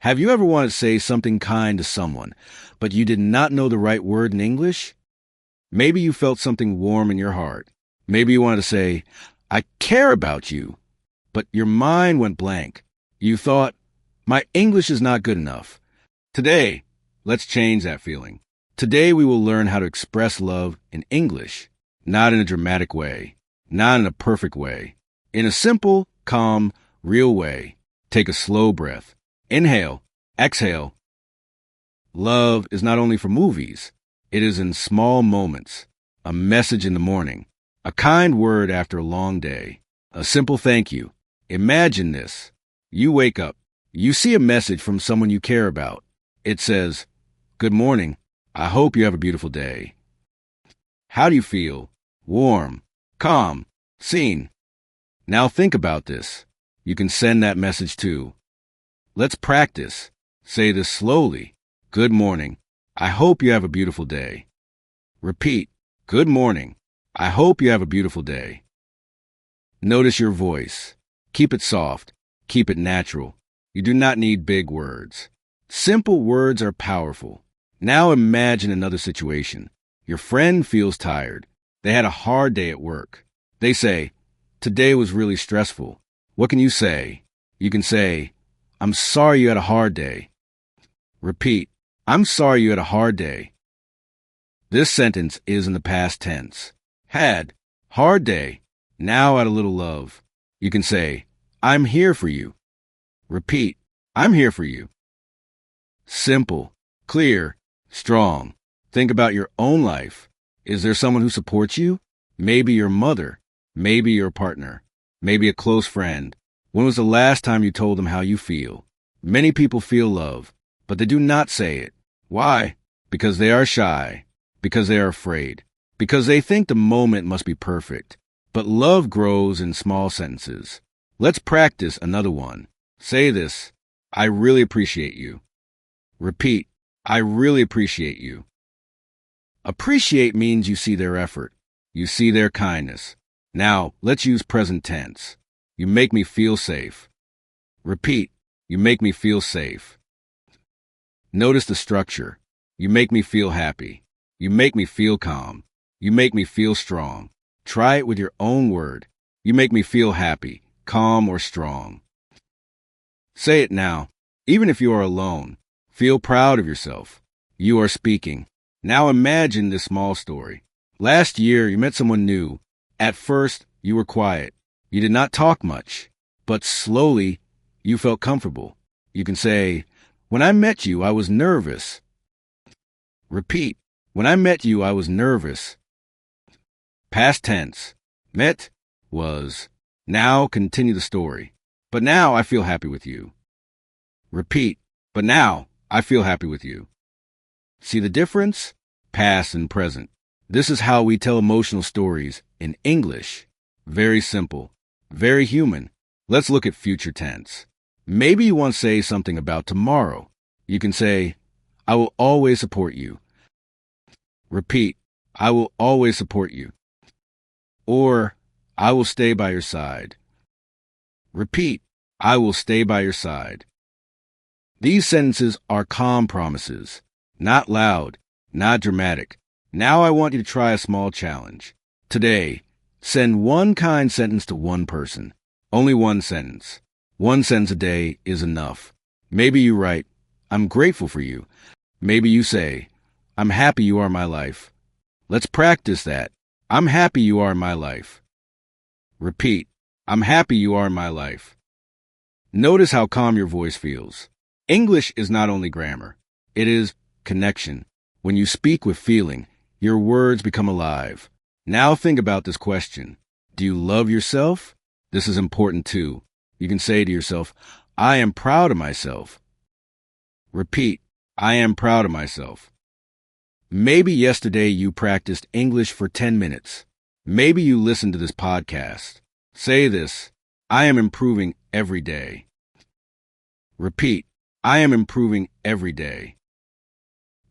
Have you ever wanted to say something kind to someone, but you did not know the right word in English? Maybe you felt something warm in your heart. Maybe you wanted to say, I care about you, but your mind went blank. You thought, my English is not good enough. Today, let's change that feeling. Today we will learn how to express love in English, not in a dramatic way, not in a perfect way, in a simple, calm, real way. Take a slow breath. Inhale, exhale. Love is not only for movies. It is in small moments, a message in the morning, a kind word after a long day, a simple thank you. Imagine this. You wake up. You see a message from someone you care about. It says, Good morning. I hope you have a beautiful day. How do you feel? Warm, calm, seen. Now think about this. You can send that message too. Let's practice. Say this slowly. Good morning. I hope you have a beautiful day. Repeat. Good morning. I hope you have a beautiful day. Notice your voice. Keep it soft. Keep it natural. You do not need big words. Simple words are powerful. Now imagine another situation. Your friend feels tired. They had a hard day at work. They say, Today was really stressful. What can you say? You can say, I'm sorry you had a hard day. Repeat. I'm sorry you had a hard day. This sentence is in the past tense. Had, hard day, now add a little love. You can say, I'm here for you. Repeat, I'm here for you. Simple, clear, strong. Think about your own life. Is there someone who supports you? Maybe your mother, maybe your partner, maybe a close friend. When was the last time you told them how you feel? Many people feel love, but they do not say it. Why? Because they are shy, because they are afraid, because they think the moment must be perfect. But love grows in small sentences. Let's practice another one. Say this, I really appreciate you. Repeat, I really appreciate you. Appreciate means you see their effort. You see their kindness. Now, let's use present tense. You make me feel safe. Repeat, you make me feel safe. Notice the structure. You make me feel happy. You make me feel calm. You make me feel strong. Try it with your own word. You make me feel happy, calm, or strong. Say it now. Even if you are alone, feel proud of yourself. You are speaking. Now imagine this small story. Last year, you met someone new. At first, you were quiet. You did not talk much, but slowly, you felt comfortable. You can say, when I met you, I was nervous. Repeat, when I met you, I was nervous. Past tense, met, was. Now continue the story. But now I feel happy with you. Repeat, but now I feel happy with you. See the difference? Past and present. This is how we tell emotional stories in English. Very simple, very human. Let's look at future tense. Maybe you want to say something about tomorrow. You can say, I will always support you. Repeat, I will always support you. Or, I will stay by your side. Repeat, I will stay by your side. These sentences are calm promises, not loud, not dramatic. Now I want you to try a small challenge. Today, send one kind sentence to one person. Only one sentence. One sentence a day is enough. Maybe you write, I'm grateful for you. Maybe you say, I'm happy you are my life. Let's practice that. I'm happy you are in my life. Repeat, I'm happy you are in my life. Notice how calm your voice feels. English is not only grammar. It is connection. When you speak with feeling, your words become alive. Now think about this question. Do you love yourself? This is important too. You can say to yourself, I am proud of myself. Repeat, I am proud of myself. Maybe yesterday you practiced English for 10 minutes. Maybe you listened to this podcast. Say this, I am improving every day. Repeat, I am improving every day.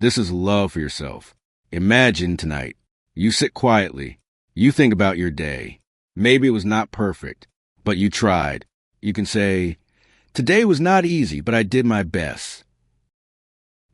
This is love for yourself. Imagine tonight, you sit quietly, you think about your day. Maybe it was not perfect, but you tried. You can say, Today was not easy, but I did my best.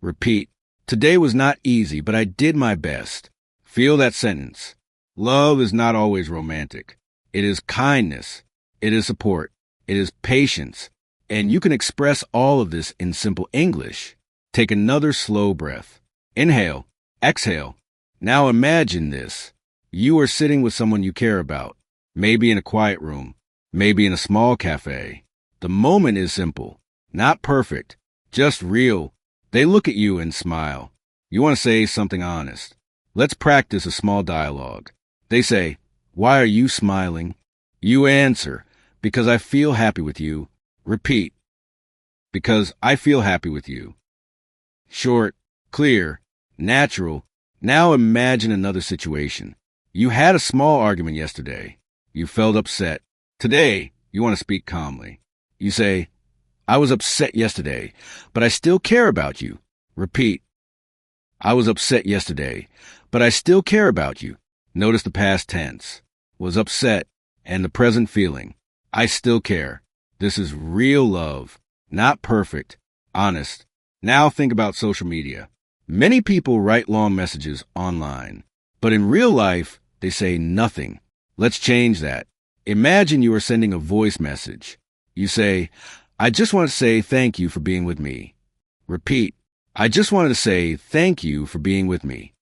Repeat. Today was not easy, but I did my best. Feel that sentence. Love is not always romantic. It is kindness. It is support. It is patience. And you can express all of this in simple English. Take another slow breath. Inhale. Exhale. Now imagine this. You are sitting with someone you care about, maybe in a quiet room, maybe in a small cafe. The moment is simple, not perfect, just real. They look at you and smile. You want to say something honest. Let's practice a small dialogue. They say, "Why are you smiling?" You answer, "Because I feel happy with you." Repeat, "Because I feel happy with you." Short, clear, natural. Now imagine another situation. You had a small argument yesterday. You felt upset. Today, you want to speak calmly. You say, "I was upset yesterday, but I still care about you." Repeat, "I was upset yesterday, but I still care about you." Notice the past tense, was upset, and the present feeling. I still care. This is real love, not perfect, honest. Now think about social media. Many people write long messages online, but in real life, they say nothing. Let's change that. Imagine you are sending a voice message. You say, "I just want to say thank you for being with me." Repeat, "I just wanted to say thank you for being with me."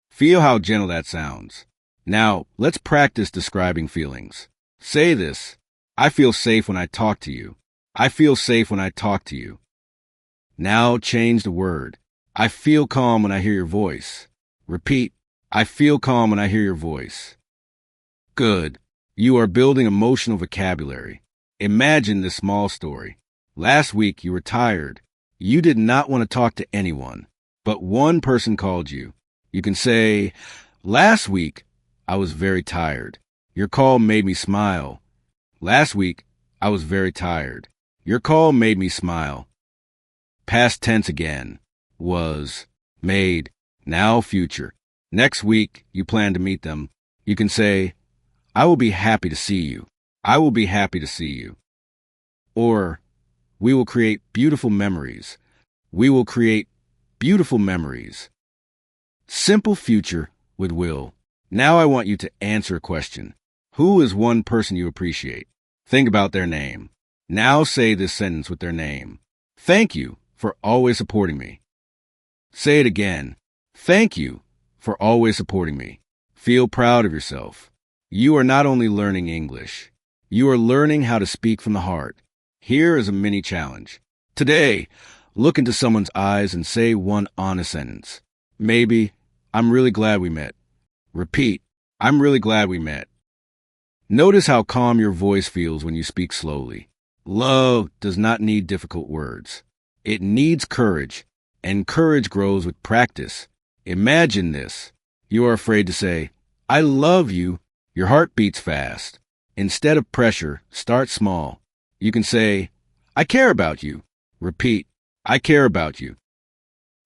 Feel how gentle that sounds. Now, let's practice describing feelings. Say this, "I feel safe when I talk to you." I feel safe when I talk to you. Now change the word. I feel calm when I hear your voice. Repeat, "I feel calm when I hear your voice." Good. You are building emotional vocabulary. Imagine this small story. Last week you were tired. You did not want to talk to anyone, but one person called you. You can say, "Last week I was very tired. Your call made me smile." Last week I was very tired. Your call made me smile. Past tense again. Was, made, now future. Next week you plan to meet them. You can say, "I will be happy to see you." I will be happy to see you. Or, we will create beautiful memories. We will create beautiful memories. Simple future with will. Now I want you to answer a question. Who is one person you appreciate? Think about their name. Now say this sentence with their name. Thank you for always supporting me. Say it again. Thank you for always supporting me. Feel proud of yourself. You are not only learning English, you are learning how to speak from the heart. Here is a mini challenge. Today, look into someone's eyes and say one honest sentence. Maybe, "I'm really glad we met." Repeat, "I'm really glad we met." Notice how calm your voice feels when you speak slowly. Love does not need difficult words. It needs courage, and courage grows with practice. Imagine this. You are afraid to say, "I love you." Your heart beats fast. Instead of pressure, start small. You can say, "I care about you." Repeat, "I care about you."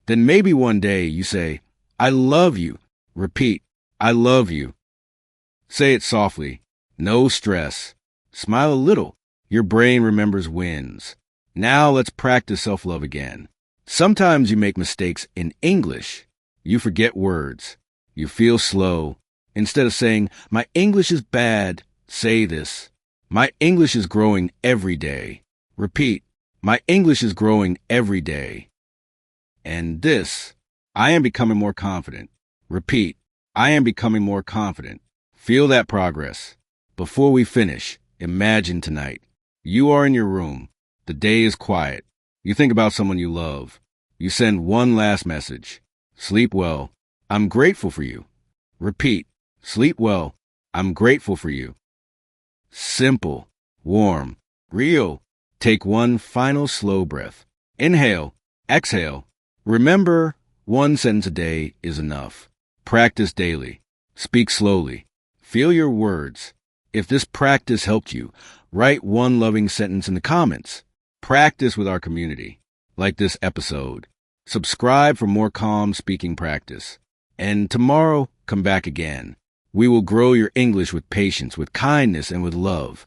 Then maybe one day you say, "I love you." Repeat, "I love you." Say it softly. No stress. Smile a little. Your brain remembers wins. Now let's practice self-love again. Sometimes you make mistakes in English. You forget words. You feel slow. Instead of saying, "My English is bad," say this. "My English is growing every day." Repeat, "My English is growing every day." And this, "I am becoming more confident." Repeat, "I am becoming more confident." Feel that progress. Before we finish, imagine tonight. You are in your room. The day is quiet. You think about someone you love. You send one last message. Sleep well. I'm grateful for you. Repeat, sleep well. I'm grateful for you. Simple, warm, real. Take one final slow breath. Inhale, exhale. Remember, one sentence a day is enough. Practice daily. Speak slowly. Feel your words. If this practice helped you, write one loving sentence in the comments. Practice with our community, like this episode. Subscribe for more calm speaking practice. And tomorrow, come back again. We will grow your English with patience, with kindness, and with love.